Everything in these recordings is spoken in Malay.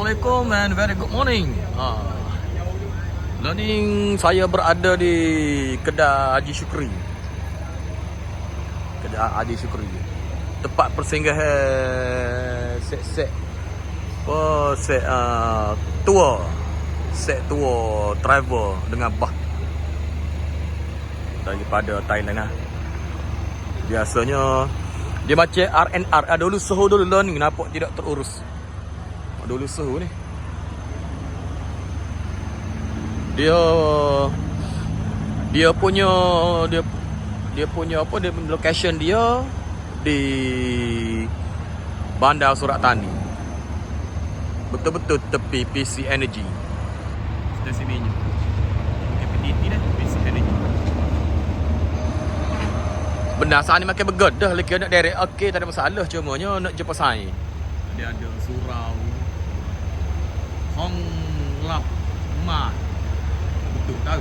Assalamualaikum and very good morning. Learning saya berada di kedai Haji Syukri. Kedai Haji Syukri. Tempat persinggahan set tour. Set tour travel dengan bah daripada Thailand lah. Biasanya dia macam R&R. Dulu suhu dulu learning, nampak tidak terurus. Dulu suhu ni. Dia punya apa, dia location dia di Bandar Surat Tani. Betul-betul tepi PC Energy. Stesen minyak. PTT dah, PC Energy. Benar saat ni makin bergedah lagi nak direct. Okey, tak ada masalah, cumanya nak jumpa saya. Dia ada surau Hong Lap Mat. Betul tahu.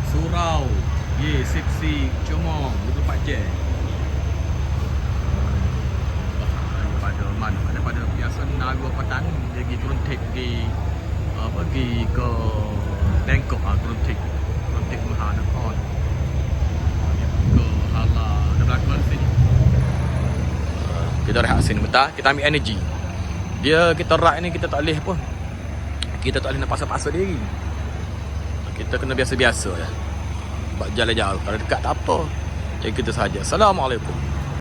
Surau Ye Sipsi Comong 24 jam. Daripada mana? Daripada biasa Naga Patani dia pergi turun take pergi ke Bangkok turun take Mahanakhon. Ke Hala ada belakang sini. Kita rehat sini bentar, kita ambil energy. Kita rak ni kita tak boleh pun. Kita tak boleh nak pasal-pasal diri. Kita kena biasa-biasa ya. Sebab jalan jauh. Kalau dekat tak apa. Jadi kita saja. Assalamualaikum.